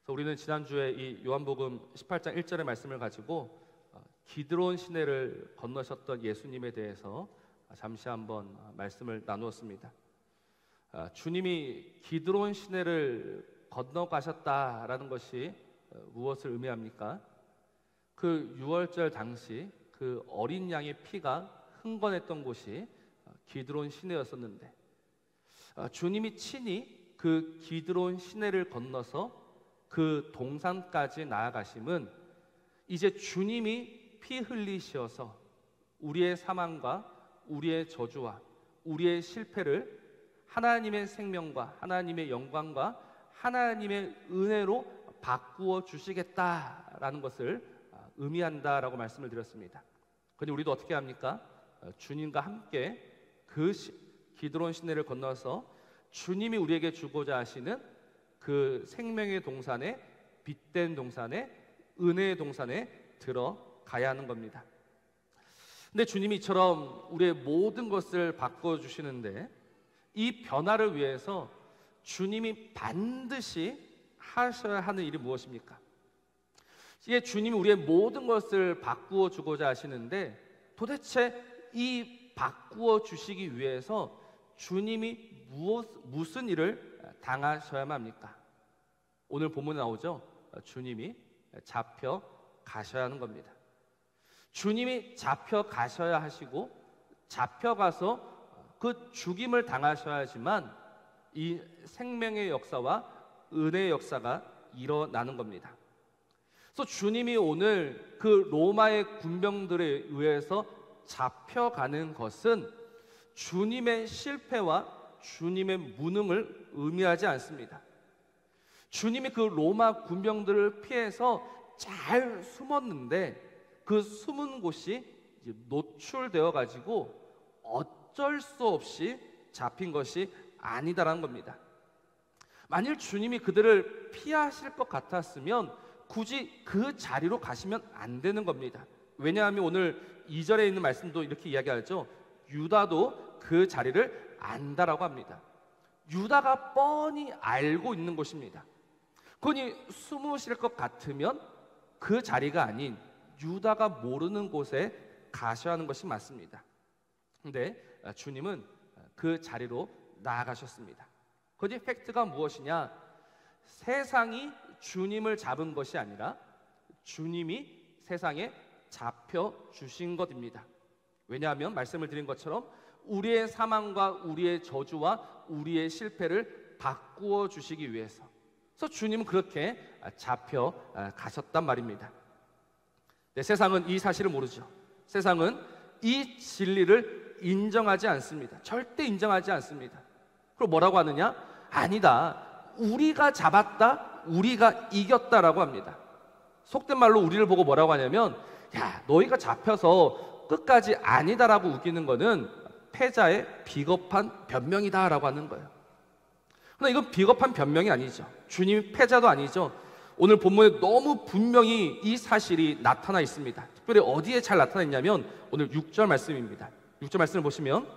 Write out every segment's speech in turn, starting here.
그래서 우리는 지난주에 이 요한복음 18장 1절의 말씀을 가지고 기드론 시내를 건너셨던 예수님에 대해서 잠시 한번 말씀을 나누었습니다. 주님이 기드론 시내를 건너가셨다라는 것이 무엇을 의미합니까? 그 유월절 당시 그 어린 양의 피가 흥건했던 곳이 기드론 시내였었는데, 주님이 친히 그 기드론 시내를 건너서 그 동산까지 나아가심은 이제 주님이 피 흘리셔서 우리의 사망과 우리의 저주와 우리의 실패를 하나님의 생명과 하나님의 영광과 하나님의 은혜로 바꾸어 주시겠다라는 것을 의미한다라고 말씀을 드렸습니다. 그런데 우리도 어떻게 합니까? 주님과 함께 그 기드론 시내를 건너서 주님이 우리에게 주고자 하시는 그 생명의 동산에, 빛된 동산에, 은혜의 동산에 들어가야 하는 겁니다. 근데 주님이 이처럼 우리의 모든 것을 바꿔주시는데, 이 변화를 위해서 주님이 반드시 하셔야 하는 일이 무엇입니까? 이게 주님이 우리의 모든 것을 바꾸어 주고자 하시는데, 도대체 이 바꾸어 주시기 위해서 주님이 무슨 일을 당하셔야만 합니까? 오늘 본문에 나오죠. 주님이 잡혀 가셔야 하는 겁니다. 주님이 잡혀 가셔야 하시고, 잡혀가서 그 죽임을 당하셔야지만 이 생명의 역사와 은혜의 역사가 일어나는 겁니다. 그래서 주님이 오늘 그 로마의 군병들에 의해서 잡혀가는 것은 주님의 실패와 주님의 무능을 의미하지 않습니다. 주님이 그 로마 군병들을 피해서 잘 숨었는데, 그 숨은 곳이 이제 노출되어 가지고 어쩔 수 없이 잡힌 것이 아니다라는 겁니다. 만일 주님이 그들을 피하실 것 같았으면 굳이 그 자리로 가시면 안 되는 겁니다. 왜냐하면 오늘 2절에 있는 말씀도 이렇게 이야기하죠. 유다도 그 자리를 안다라고 합니다. 유다가 뻔히 알고 있는 곳입니다. 그니 숨으실 것 같으면 그 자리가 아닌 유다가 모르는 곳에 가셔야 하는 것이 맞습니다. 그런데 주님은 그 자리로 나아가셨습니다. 거기 팩트가 무엇이냐? 세상이 주님을 잡은 것이 아니라 주님이 세상에 잡혀 주신 것입니다. 왜냐하면 말씀을 드린 것처럼 우리의 사망과 우리의 저주와 우리의 실패를 바꾸어 주시기 위해서, 그래서 주님은 그렇게 잡혀 가셨단 말입니다. 네, 세상은 이 사실을 모르죠. 세상은 이 진리를 인정하지 않습니다. 절대 인정하지 않습니다. 그럼 뭐라고 하느냐? 아니다, 우리가 잡았다, 우리가 이겼다라고 합니다. 속된 말로 우리를 보고 뭐라고 하냐면, 야, 너희가 잡혀서 끝까지 아니다라고 우기는 거는 패자의 비겁한 변명이다라고 하는 거예요. 그런데 이건 비겁한 변명이 아니죠. 주님이 패자도 아니죠. 오늘 본문에 너무 분명히 이 사실이 나타나 있습니다. 특별히 어디에 잘 나타나 있냐면 오늘 6절 말씀입니다. 6절 말씀을 보시면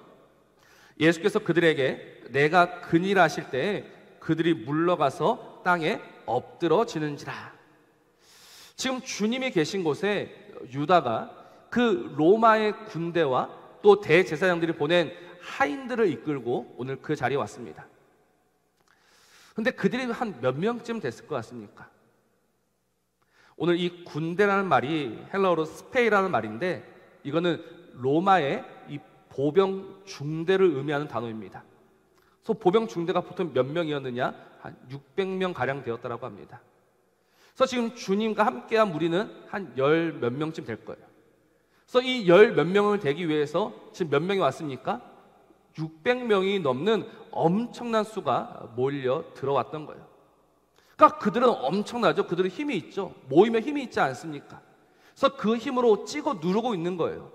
예수께서 그들에게 내가 그니라 하실 때에 그들이 물러가서 땅에 엎드러지는지라. 지금 주님이 계신 곳에 유다가 그 로마의 군대와 또 대제사장들이 보낸 하인들을 이끌고 오늘 그 자리에 왔습니다. 근데 그들이 한 몇 명쯤 됐을 것 같습니까? 오늘 이 군대라는 말이 헬라어로 스페이라는 말인데, 이거는 로마의 이 보병 중대를 의미하는 단어입니다. 그래서 보병 중대가 보통 몇 명이었느냐? 한 600명 가량 되었다라고 합니다. 그래서 지금 주님과 함께한 무리는 한 10 몇 명쯤 될 거예요. 그래서 이 10 몇 명을 되기 위해서 지금 몇 명이 왔습니까? 600명이 넘는 엄청난 수가 몰려 들어왔던 거예요. 그러니까 그들은 엄청나죠. 그들은 힘이 있죠. 모이면 힘이 있지 않습니까? 그래서 그 힘으로 찍어 누르고 있는 거예요.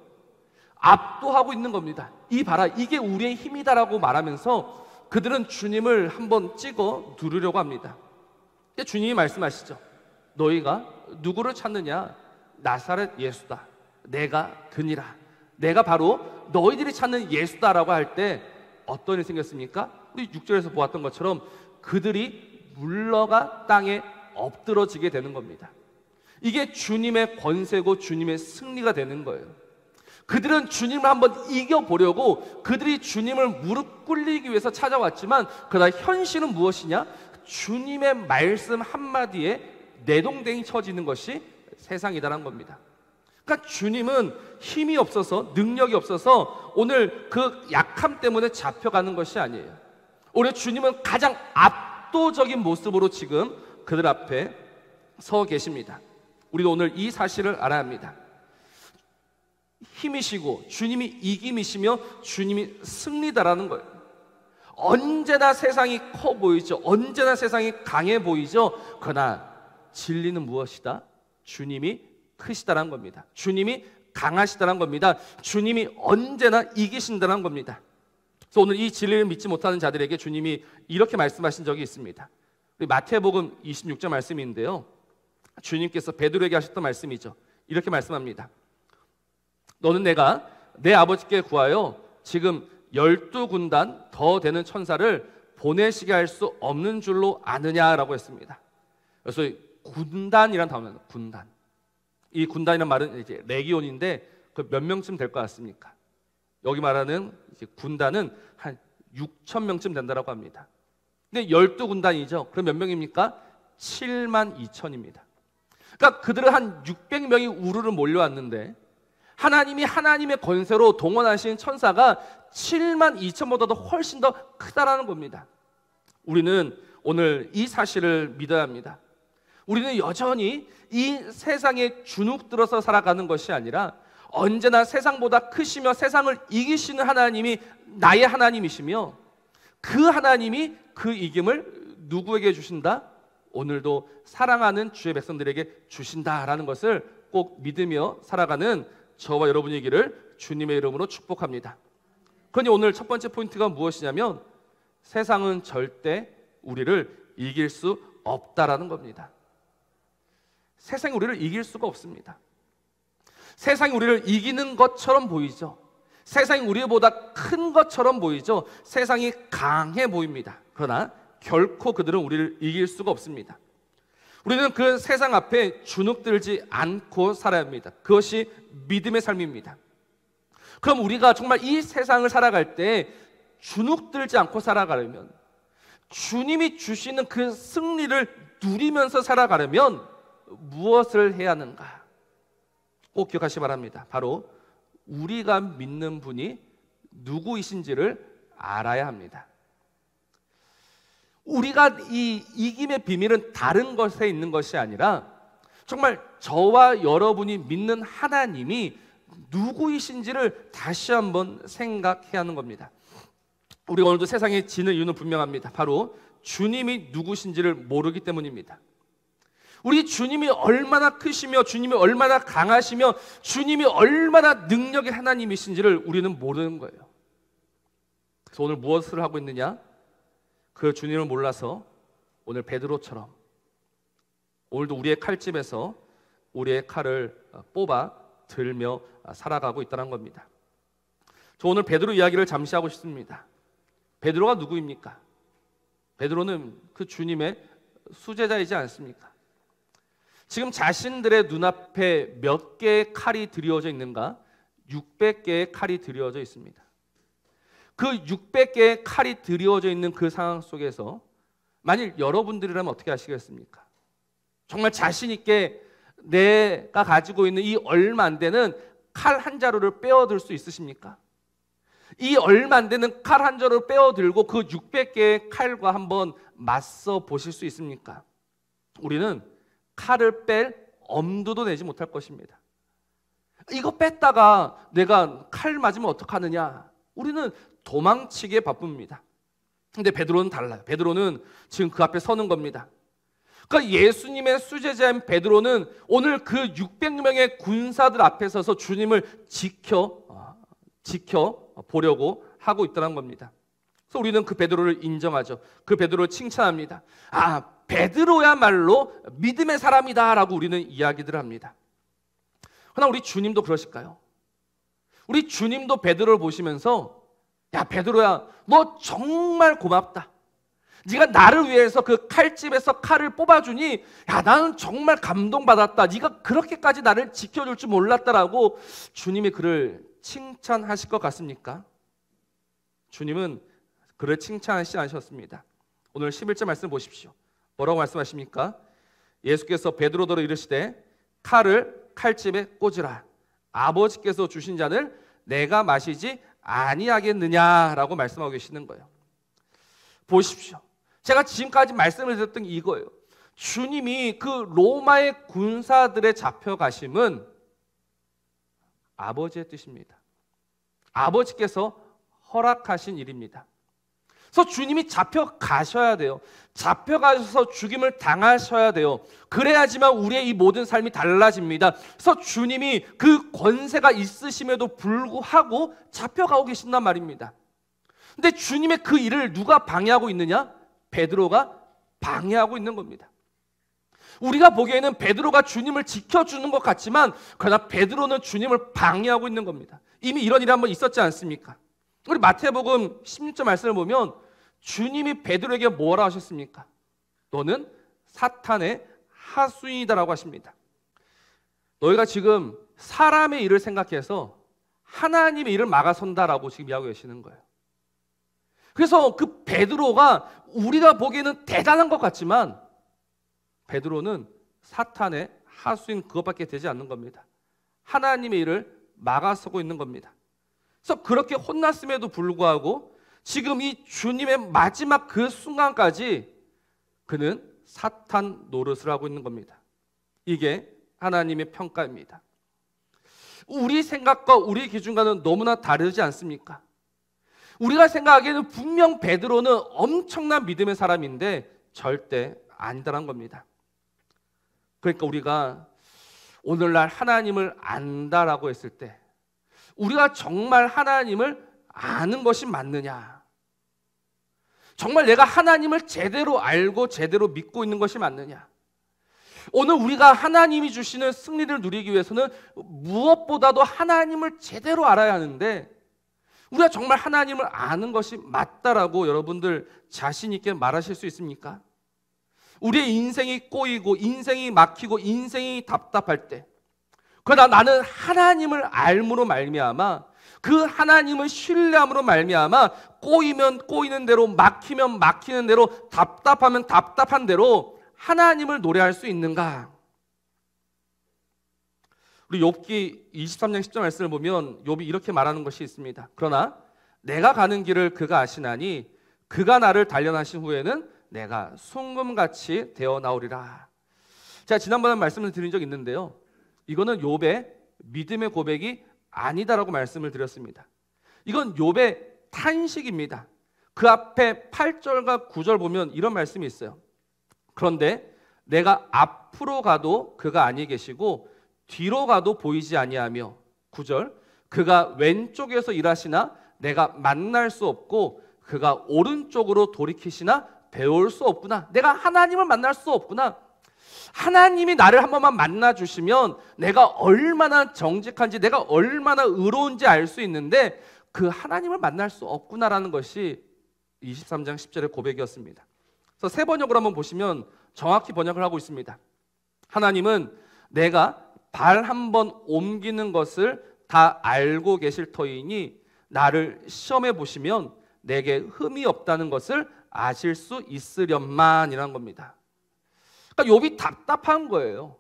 압도하고 있는 겁니다. 이 봐라, 이게 우리의 힘이다라고 말하면서 그들은 주님을 한번 찍어 누르려고 합니다. 주님이 말씀하시죠. 너희가 누구를 찾느냐? 나사렛 예수다. 내가 그니라. 내가 바로 너희들이 찾는 예수다라고 할 때 어떤 일이 생겼습니까? 우리 6절에서 보았던 것처럼 그들이 물러가 땅에 엎드러지게 되는 겁니다. 이게 주님의 권세고 주님의 승리가 되는 거예요. 그들은 주님을 한번 이겨보려고 그들이 주님을 무릎 꿇리기 위해서 찾아왔지만 그러나 현실은 무엇이냐? 주님의 말씀 한마디에 내동댕이 쳐지는 것이 세상이다라는 겁니다. 그러니까 주님은 힘이 없어서 능력이 없어서 오늘 그 약함 때문에 잡혀가는 것이 아니에요. 오늘 주님은 가장 압도적인 모습으로 지금 그들 앞에 서 계십니다. 우리도 오늘 이 사실을 알아야 합니다. 힘이시고 주님이 이김이시며 주님이 승리다라는 거예요. 언제나 세상이 커 보이죠. 언제나 세상이 강해 보이죠. 그러나 진리는 무엇이다? 주님이 크시다라는 겁니다. 주님이 강하시다라는 겁니다. 주님이 언제나 이기신다라는 겁니다. 그래서 오늘 이 진리를 믿지 못하는 자들에게 주님이 이렇게 말씀하신 적이 있습니다. 우리 마태복음 26절 말씀인데요, 주님께서 베드로에게 하셨던 말씀이죠. 이렇게 말씀합니다. 너는 내가 내 아버지께 구하여 지금 12군단 더 되는 천사를 보내시게 할 수 없는 줄로 아느냐라고 했습니다. 그래서 군단이란 단어는 군단. 이 군단이란 말은 이제 레기온인데 그 몇 명쯤 될 것 같습니까? 여기 말하는 이제 군단은 한 6천 명쯤 된다라고 합니다. 근데 12군단이죠. 그럼 몇 명입니까? 7만 2천입니다. 그러니까 그들은 한 600명이 우르르 몰려왔는데 하나님이 하나님의 권세로 동원하신 천사가 7만 2천보다도 훨씬 더 크다라는 겁니다. 우리는 오늘 이 사실을 믿어야 합니다. 우리는 여전히 이 세상에 주눅들어서 살아가는 것이 아니라 언제나 세상보다 크시며 세상을 이기시는 하나님이 나의 하나님이시며 그 하나님이 그 이김을 누구에게 주신다? 오늘도 사랑하는 주의 백성들에게 주신다라는 것을 꼭 믿으며 살아가는 저와 여러분이기를 주님의 이름으로 축복합니다. 그러니 오늘 첫 번째 포인트가 무엇이냐면 세상은 절대 우리를 이길 수 없다라는 겁니다. 세상이 우리를 이길 수가 없습니다. 세상이 우리를 이기는 것처럼 보이죠. 세상이 우리보다 큰 것처럼 보이죠. 세상이 강해 보입니다. 그러나 결코 그들은 우리를 이길 수가 없습니다. 우리는 그 세상 앞에 주눅들지 않고 살아야 합니다. 그것이 믿음의 삶입니다. 그럼 우리가 정말 이 세상을 살아갈 때 주눅들지 않고 살아가려면, 주님이 주시는 그 승리를 누리면서 살아가려면 무엇을 해야 하는가? 꼭 기억하시기 바랍니다. 바로 우리가 믿는 분이 누구이신지를 알아야 합니다. 우리가 이 이김의 비밀은 다른 것에 있는 것이 아니라 정말 저와 여러분이 믿는 하나님이 누구이신지를 다시 한번 생각해야 하는 겁니다. 우리가 오늘도 세상에 지는 이유는 분명합니다. 바로 주님이 누구신지를 모르기 때문입니다. 우리 주님이 얼마나 크시며 주님이 얼마나 강하시며 주님이 얼마나 능력의 하나님이신지를 우리는 모르는 거예요. 그래서 오늘 무엇을 하고 있느냐? 그 주님을 몰라서 오늘 베드로처럼 오늘도 우리의 칼집에서 우리의 칼을 뽑아 들며 살아가고 있다는 겁니다. 저 오늘 베드로 이야기를 잠시 하고 싶습니다. 베드로가 누구입니까? 베드로는 그 주님의 수제자이지 않습니까? 지금 자신들의 눈앞에 몇 개의 칼이 드리워져 있는가? 600개의 칼이 드리워져 있습니다. 그 600개의 칼이 드리워져 있는 그 상황 속에서 만일 여러분들이라면 어떻게 하시겠습니까? 정말 자신 있게 내가 가지고 있는 이 얼마 안 되는 칼 한 자루를 빼어들 수 있으십니까? 이 얼마 안 되는 칼 한 자루를 빼어들고 그 600개의 칼과 한번 맞서 보실 수 있습니까? 우리는 칼을 뺄 엄두도 내지 못할 것입니다. 이거 뺐다가 내가 칼 맞으면 어떡하느냐? 우리는 도망치기에 바쁩니다. 근데 베드로는 달라요. 베드로는 지금 그 앞에 서는 겁니다. 그러니까 예수님의 수제자인 베드로는 오늘 그 600명의 군사들 앞에 서서 주님을 지켜 보려고 하고 있다는 겁니다. 그래서 우리는 그 베드로를 인정하죠. 그 베드로를 칭찬합니다. 아, 베드로야말로 믿음의 사람이다라고 우리는 이야기들을 합니다. 그러나 우리 주님도 그러실까요? 우리 주님도 베드로를 보시면서 야, 베드로야, 너 정말 고맙다. 네가 나를 위해서 그 칼집에서 칼을 뽑아주니 야, 나는 정말 감동받았다. 네가 그렇게까지 나를 지켜줄 줄 몰랐다라고 주님이 그를 칭찬하실 것 같습니까? 주님은 그를 칭찬하시지 않으셨습니다. 오늘 11절 말씀 보십시오. 뭐라고 말씀하십니까? 예수께서 베드로더러 이르시되 칼을 칼집에 꽂으라. 아버지께서 주신 잔을 내가 마시지 아니하겠느냐라고 말씀하고 계시는 거예요. 보십시오. 제가 지금까지 말씀을 드렸던 게 이거예요. 주님이 그 로마의 군사들의 잡혀가심은 아버지의 뜻입니다. 아버지께서 허락하신 일입니다. 그래서 주님이 잡혀가셔야 돼요. 잡혀가셔서 죽임을 당하셔야 돼요. 그래야지만 우리의 이 모든 삶이 달라집니다. 그래서 주님이 그 권세가 있으심에도 불구하고 잡혀가고 계신단 말입니다. 근데 주님의 그 일을 누가 방해하고 있느냐? 베드로가 방해하고 있는 겁니다. 우리가 보기에는 베드로가 주님을 지켜주는 것 같지만 그러나 베드로는 주님을 방해하고 있는 겁니다. 이미 이런 일이 한번 있었지 않습니까? 우리 마태복음 16절 말씀을 보면 주님이 베드로에게 뭐라 하셨습니까? 너는 사탄의 하수인이다라고 하십니다. 너희가 지금 사람의 일을 생각해서 하나님의 일을 막아선다라고 지금 이야기하고 계시는 거예요. 그래서 그 베드로가 우리가 보기에는 대단한 것 같지만 베드로는 사탄의 하수인 그것밖에 되지 않는 겁니다. 하나님의 일을 막아서고 있는 겁니다. 그래서 그렇게 혼났음에도 불구하고 지금 이 주님의 마지막 그 순간까지 그는 사탄 노릇을 하고 있는 겁니다. 이게 하나님의 평가입니다. 우리 생각과 우리 기준과는 너무나 다르지 않습니까? 우리가 생각하기에는 분명 베드로는 엄청난 믿음의 사람인데 절대 아니다란 겁니다. 그러니까 우리가 오늘날 하나님을 안다라고 했을 때 우리가 정말 하나님을 아는 것이 맞느냐? 정말 내가 하나님을 제대로 알고 제대로 믿고 있는 것이 맞느냐? 오늘 우리가 하나님이 주시는 승리를 누리기 위해서는 무엇보다도 하나님을 제대로 알아야 하는데 우리가 정말 하나님을 아는 것이 맞다라고 여러분들 자신 있게 말하실 수 있습니까? 우리의 인생이 꼬이고 인생이 막히고 인생이 답답할 때 그러나 나는 하나님을 알므로 말미암아 그 하나님을 신뢰함으로 말미암아 꼬이면 꼬이는 대로 막히면 막히는 대로 답답하면 답답한 대로 하나님을 노래할 수 있는가? 우리 욥기 23장 10절 말씀을 보면 욥이 이렇게 말하는 것이 있습니다. 그러나 내가 가는 길을 그가 아시나니 그가 나를 단련하신 후에는 내가 순금같이 되어 나오리라. 제가 지난번에 말씀을 드린 적이 있는데요. 이거는 욥의 믿음의 고백이 아니다라고 말씀을 드렸습니다. 이건 욥의 탄식입니다. 그 앞에 8절과 9절 보면 이런 말씀이 있어요. 그런데 내가 앞으로 가도 그가 아니 계시고 뒤로 가도 보이지 아니하며 9절 그가 왼쪽에서 일하시나 내가 만날 수 없고 그가 오른쪽으로 돌이키시나 배울 수 없구나. 내가 하나님을 만날 수 없구나. 하나님이 나를 한 번만 만나주시면 내가 얼마나 정직한지 내가 얼마나 의로운지 알 수 있는데 그 하나님을 만날 수 없구나라는 것이 23장 10절의 고백이었습니다. 그래서 새 번역을 한번 보시면 정확히 번역을 하고 있습니다. 하나님은 내가 발 한 번 옮기는 것을 다 알고 계실 터이니 나를 시험해 보시면 내게 흠이 없다는 것을 아실 수 있으련만이라는 겁니다. 그러니까 욥이 답답한 거예요.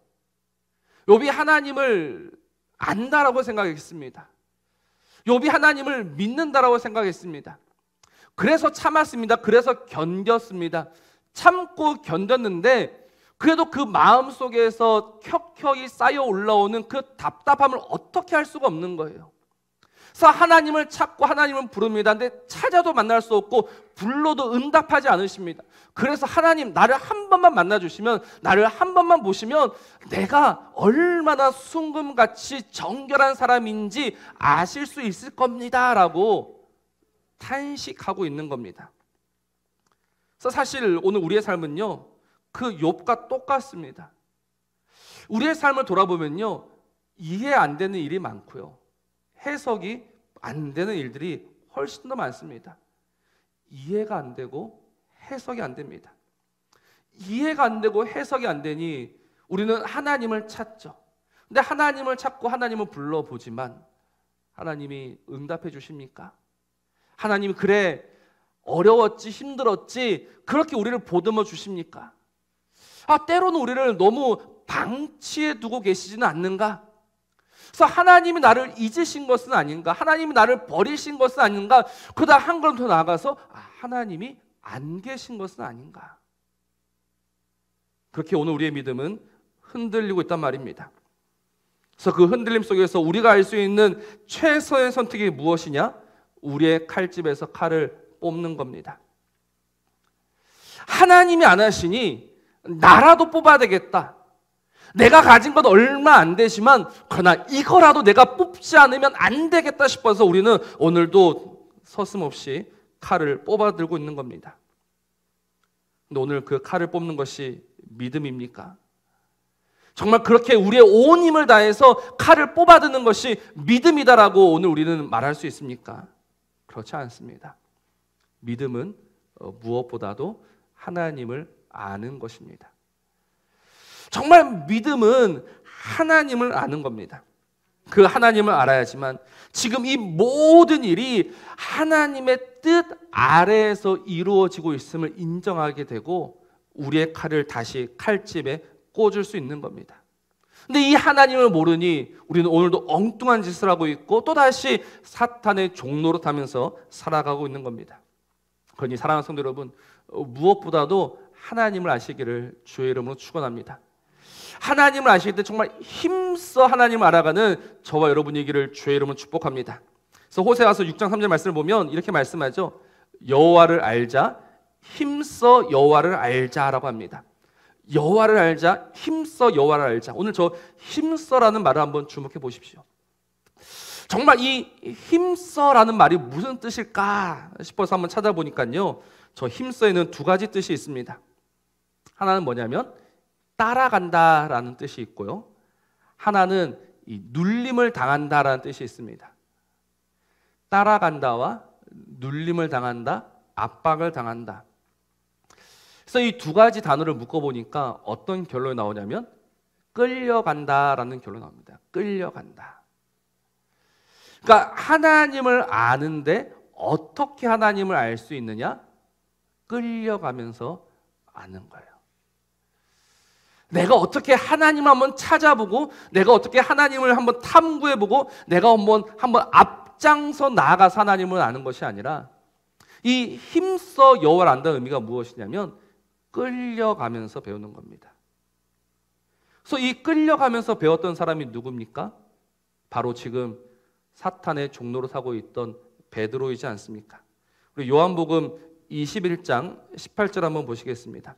욥이 하나님을 안다라고 생각했습니다. 욥이 하나님을 믿는다라고 생각했습니다. 그래서 참았습니다. 그래서 견뎠습니다. 참고 견뎠는데 그래도 그 마음속에서 켜켜이 쌓여 올라오는 그 답답함을 어떻게 할 수가 없는 거예요. 그래서 하나님을 찾고 하나님을 부릅니다. 근데 찾아도 만날 수 없고 불러도 응답하지 않으십니다. 그래서 하나님 나를 한 번만 만나주시면 나를 한 번만 보시면 내가 얼마나 순금같이 정결한 사람인지 아실 수 있을 겁니다 라고 탄식하고 있는 겁니다. 그래서 사실 오늘 우리의 삶은요 그 욥과 똑같습니다. 우리의 삶을 돌아보면요 이해 안 되는 일이 많고요 해석이 안 되는 일들이 훨씬 더 많습니다. 이해가 안 되고 해석이 안 됩니다. 이해가 안 되고 해석이 안 되니 우리는 하나님을 찾죠. 근데 하나님을 찾고 하나님을 불러보지만 하나님이 응답해 주십니까? 하나님이 그래 어려웠지 힘들었지 그렇게 우리를 보듬어 주십니까? 때로는 우리를 너무 방치해 두고 계시지는 않는가? 그래서 하나님이 나를 잊으신 것은 아닌가? 하나님이 나를 버리신 것은 아닌가? 그러다 한 걸음 더 나아가서 하나님이 안 계신 것은 아닌가? 그렇게 오늘 우리의 믿음은 흔들리고 있단 말입니다. 그래서 그 흔들림 속에서 우리가 알 수 있는 최선의 선택이 무엇이냐? 우리의 칼집에서 칼을 뽑는 겁니다. 하나님이 안 하시니 나라도 뽑아야 되겠다. 내가 가진 건 얼마 안 되지만 그러나 이거라도 내가 뽑지 않으면 안 되겠다 싶어서 우리는 오늘도 서슴없이 칼을 뽑아 들고 있는 겁니다. 근데 오늘 그 칼을 뽑는 것이 믿음입니까? 정말 그렇게 우리의 온 힘을 다해서 칼을 뽑아드는 것이 믿음이다라고 오늘 우리는 말할 수 있습니까? 그렇지 않습니다. 믿음은 무엇보다도 하나님을 아는 것입니다. 정말 믿음은 하나님을 아는 겁니다. 그 하나님을 알아야지만 지금 이 모든 일이 하나님의 뜻 아래에서 이루어지고 있음을 인정하게 되고 우리의 칼을 다시 칼집에 꽂을 수 있는 겁니다. 근데 이 하나님을 모르니 우리는 오늘도 엉뚱한 짓을 하고 있고 또다시 사탄의 종로로 타면서 살아가고 있는 겁니다. 그러니 사랑하는 성도 여러분, 무엇보다도 하나님을 아시기를 주의 이름으로 축원합니다. 하나님을 아실 때 정말 힘써 하나님을 알아가는 저와 여러분이기를 주의 이름으로 축복합니다. 그래서 호세아서 6장 3절 말씀을 보면 이렇게 말씀하죠. 여호와를 알자, 힘써 여호와를 알자라고 합니다. 여호와를 알자, 힘써 여호와를 알자. 오늘 저 힘써라는 말을 한번 주목해 보십시오. 정말 이 힘써라는 말이 무슨 뜻일까 싶어서 한번 찾아보니까요, 저 힘써에는 두 가지 뜻이 있습니다. 하나는 뭐냐면 따라간다라는 뜻이 있고요, 하나는 이 눌림을 당한다라는 뜻이 있습니다. 따라간다와 눌림을 당한다, 압박을 당한다. 그래서 이 두 가지 단어를 묶어보니까 어떤 결론이 나오냐면 끌려간다라는 결론이 나옵니다. 끌려간다. 그러니까 하나님을 아는데 어떻게 하나님을 알 수 있느냐? 끌려가면서 아는 거예요. 내가 어떻게 하나님을 한번 찾아보고 내가 어떻게 하나님을 한번 탐구해보고 내가 한번 앞장서 나아가서 하나님을 아는 것이 아니라 이 힘써 여호와를 안다는 의미가 무엇이냐면 끌려가면서 배우는 겁니다. 그래서 이 끌려가면서 배웠던 사람이 누굽니까? 바로 지금 사탄의 종로로 사고 있던 베드로이지 않습니까? 우리 요한복음 21장 18절 한번 보시겠습니다.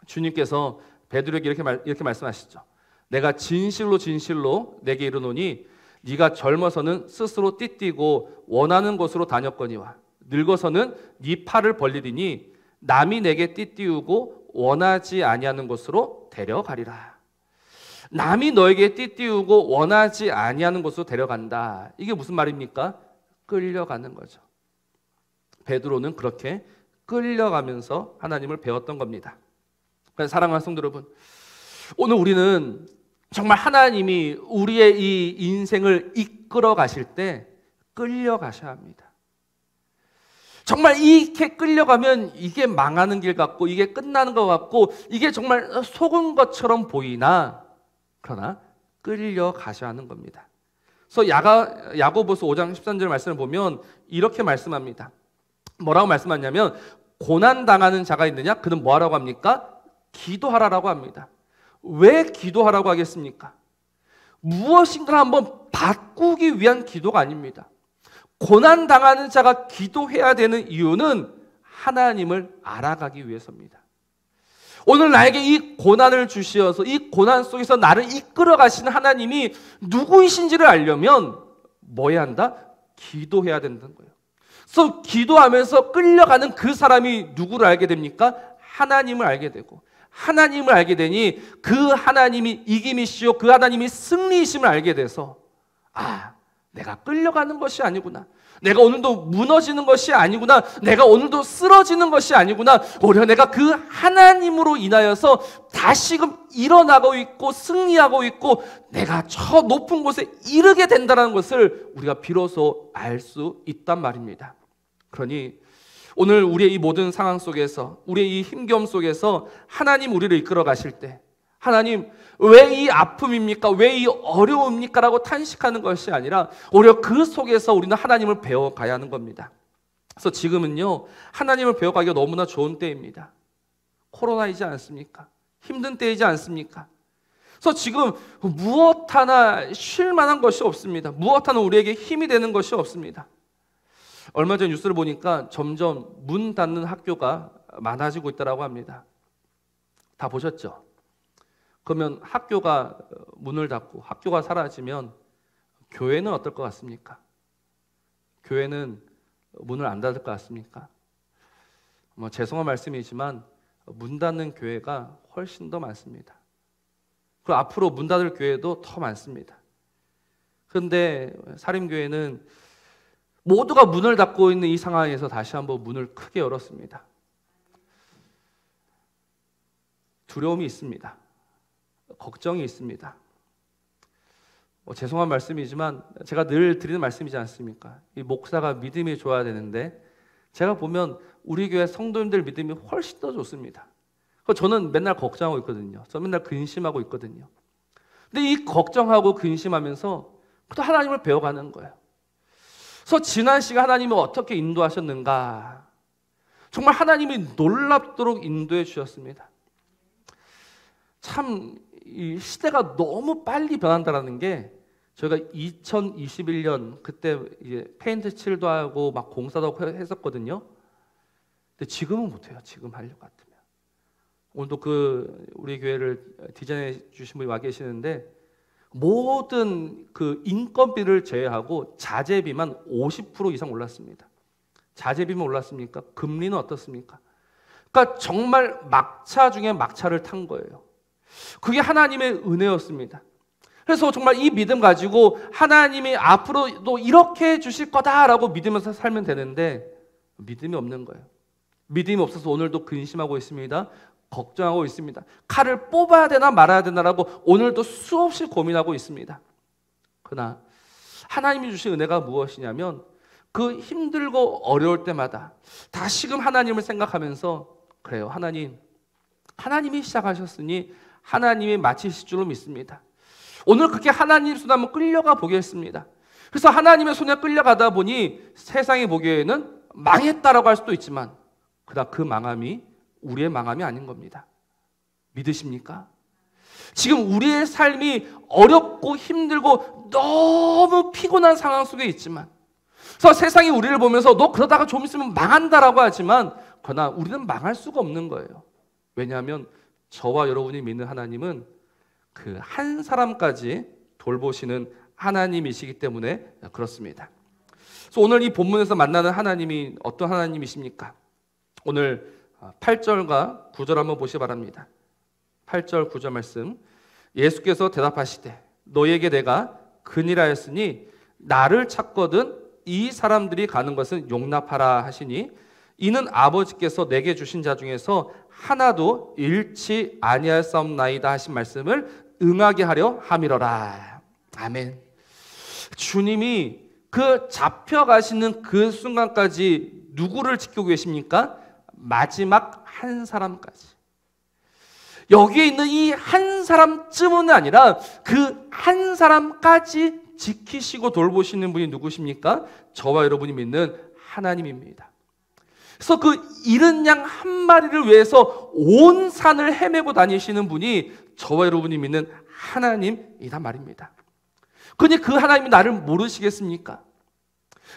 주님께서 베드로에게 이렇게 말씀하시죠. 내가 진실로 진실로 내게 이르노니 네가 젊어서는 스스로 띠띠고 원하는 곳으로 다녔거니와 늙어서는 네 팔을 벌리리니 남이 내게 띠띠우고 원하지 아니하는 곳으로 데려가리라. 남이 너에게 띠띠우고 원하지 아니하는 곳으로 데려간다. 이게 무슨 말입니까? 끌려가는 거죠. 베드로는 그렇게 끌려가면서 하나님을 배웠던 겁니다. 사랑하는 성도 여러분, 오늘 우리는 정말 하나님이 우리의 이 인생을 이끌어 가실 때 끌려가셔야 합니다. 정말 이렇게 끌려가면 이게 망하는 길 같고 이게 끝나는 것 같고 이게 정말 속은 것처럼 보이나 그러나 끌려가셔야 하는 겁니다. 그래서 야고보서 5장 13절 말씀을 보면 이렇게 말씀합니다. 뭐라고 말씀하냐면 고난당하는 자가 있느냐? 그는 뭐하라고 합니까? 기도하라라고 합니다. 왜 기도하라고 하겠습니까? 무엇인가 한번 바꾸기 위한 기도가 아닙니다. 고난당하는 자가 기도해야 되는 이유는 하나님을 알아가기 위해서입니다. 오늘 나에게 이 고난을 주시어서 이 고난 속에서 나를 이끌어 가시는 하나님이 누구이신지를 알려면 뭐 해야 한다? 기도해야 된다는 거예요. 그래서 기도하면서 끌려가는 그 사람이 누구를 알게 됩니까? 하나님을 알게 되고 하나님을 알게 되니 그 하나님이 이김이시오 그 하나님이 승리이심을 알게 돼서 내가 끌려가는 것이 아니구나. 내가 오늘도 무너지는 것이 아니구나. 내가 오늘도 쓰러지는 것이 아니구나. 오히려 내가 그 하나님으로 인하여서 다시금 일어나고 있고 승리하고 있고 내가 저 높은 곳에 이르게 된다는 것을 우리가 비로소 알 수 있단 말입니다. 그러니 오늘 우리의 이 모든 상황 속에서, 우리의 이 힘겨움 속에서 하나님 우리를 이끌어 가실 때, 하나님 왜 이 아픔입니까? 왜 이 어려움입니까? 라고 탄식하는 것이 아니라 오히려 그 속에서 우리는 하나님을 배워가야 하는 겁니다. 그래서 지금은요, 하나님을 배워가기가 너무나 좋은 때입니다. 코로나이지 않습니까? 힘든 때이지 않습니까? 그래서 지금 무엇 하나 쉴 만한 것이 없습니다. 무엇 하나 우리에게 힘이 되는 것이 없습니다. 얼마 전 뉴스를 보니까 점점 문 닫는 학교가 많아지고 있다고 합니다. 다 보셨죠? 그러면 학교가 문을 닫고 학교가 사라지면 교회는 어떨 것 같습니까? 교회는 문을 안 닫을 것 같습니까? 죄송한 말씀이지만 문 닫는 교회가 훨씬 더 많습니다. 그리고 앞으로 문 닫을 교회도 더 많습니다. 그런데 사림교회는 모두가 문을 닫고 있는 이 상황에서 다시 한번 문을 크게 열었습니다. 두려움이 있습니다. 걱정이 있습니다. 죄송한 말씀이지만 제가 늘 드리는 말씀이지 않습니까? 이 목사가 믿음이 좋아야 되는데 제가 보면 우리 교회 성도님들 믿음이 훨씬 더 좋습니다. 저는 맨날 걱정하고 있거든요. 저는 맨날 근심하고 있거든요. 근데 이 걱정하고 근심하면서 또 하나님을 배워가는 거예요. 그래서 지난 시간 하나님이 어떻게 인도하셨는가? 정말 하나님이 놀랍도록 인도해 주셨습니다. 참 이 시대가 너무 빨리 변한다는 게 저희가 2021년 그때 이제 페인트 칠도 하고 막 공사도 하고 했었거든요. 근데 지금은 못해요. 지금 하려고 같으면. 오늘도 그 우리 교회를 디자인해 주신 분이 와 계시는데 모든 그 인건비를 제외하고 자재비만 50% 이상 올랐습니다. 자재비만 올랐습니까? 금리는 어떻습니까? 그러니까 정말 막차 중에 막차를 탄 거예요. 그게 하나님의 은혜였습니다. 그래서 정말 이 믿음 가지고 하나님이 앞으로도 이렇게 해주실 거다라고 믿으면서 살면 되는데 믿음이 없는 거예요. 믿음이 없어서 오늘도 근심하고 있습니다. 걱정하고 있습니다. 칼을 뽑아야 되나 말아야 되나라고 오늘도 수없이 고민하고 있습니다. 그러나 하나님이 주신 은혜가 무엇이냐면 그 힘들고 어려울 때마다 다시금 하나님을 생각하면서 그래요. 하나님이 시작하셨으니 하나님이 마치실 줄로 믿습니다. 오늘 그렇게 하나님 손에 한번 끌려가 보겠습니다. 그래서 하나님의 손에 끌려가다 보니 세상이 보기에는 망했다라고 할 수도 있지만 그러나 그 망함이 우리의 망함이 아닌 겁니다. 믿으십니까? 지금 우리의 삶이 어렵고 힘들고 너무 피곤한 상황 속에 있지만 그래서 세상이 우리를 보면서 너 그러다가 좀 있으면 망한다라고 하지만 그러나 우리는 망할 수가 없는 거예요. 왜냐하면 저와 여러분이 믿는 하나님은 그 한 사람까지 돌보시는 하나님이시기 때문에 그렇습니다. 그래서 오늘 이 본문에서 만나는 하나님이 어떤 하나님이십니까? 오늘 8절과 9절 한번 보시기 바랍니다. 8절 9절 말씀. 예수께서 대답하시되 너에게 내가 근이라였으니 나를 찾거든 이 사람들이 가는 것은 용납하라 하시니 이는 아버지께서 내게 주신 자 중에서 하나도 잃지 아니하였사옵나이다 하신 말씀을 응하게 하려 함이로라. 아멘. 주님이 그 잡혀가시는 그 순간까지 누구를 지키고 계십니까? 마지막 한 사람까지. 여기에 있는 이 한 사람쯤은 아니라 그 한 사람까지 지키시고 돌보시는 분이 누구십니까? 저와 여러분이 믿는 하나님입니다. 그래서 그 잃은 양 한 마리를 위해서 온 산을 헤매고 다니시는 분이 저와 여러분이 믿는 하나님이란 말입니다. 그러니 그 하나님이 나를 모르시겠습니까?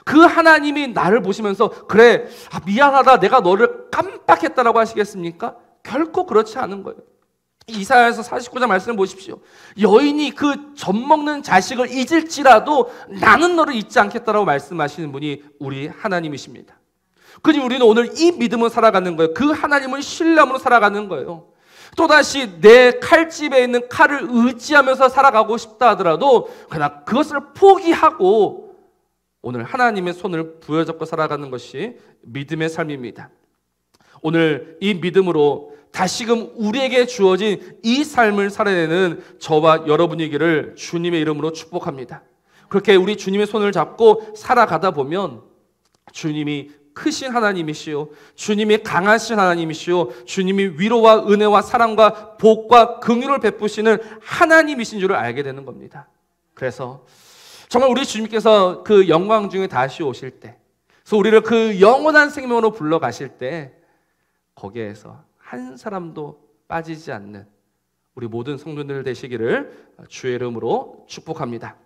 그 하나님이 나를 보시면서 그래 미안하다 내가 너를 깜빡했다라고 하시겠습니까? 결코 그렇지 않은 거예요. 이사야서 49장 말씀을 보십시오. 여인이 그 젖먹는 자식을 잊을지라도 나는 너를 잊지 않겠다라고 말씀하시는 분이 우리 하나님이십니다. 그러니 우리는 오늘 이 믿음으로 살아가는 거예요. 그 하나님을 신뢰함으로 살아가는 거예요. 또다시 내 칼집에 있는 칼을 의지하면서 살아가고 싶다 하더라도 그러나 그것을 포기하고 오늘 하나님의 손을 부여잡고 살아가는 것이 믿음의 삶입니다. 오늘 이 믿음으로 다시금 우리에게 주어진 이 삶을 살아내는 저와 여러분이기를 주님의 이름으로 축복합니다. 그렇게 우리 주님의 손을 잡고 살아가다 보면 주님이 크신 하나님이시요, 주님이 강하신 하나님이시요, 주님이 위로와 은혜와 사랑과 복과 긍휼을 베푸시는 하나님이신 줄을 알게 되는 겁니다. 그래서 정말 우리 주님께서 그 영광 중에 다시 오실 때, 그래서 우리를 그 영원한 생명으로 불러가실 때 거기에서 한 사람도 빠지지 않는 우리 모든 성도들 되시기를 주의 이름으로 축복합니다.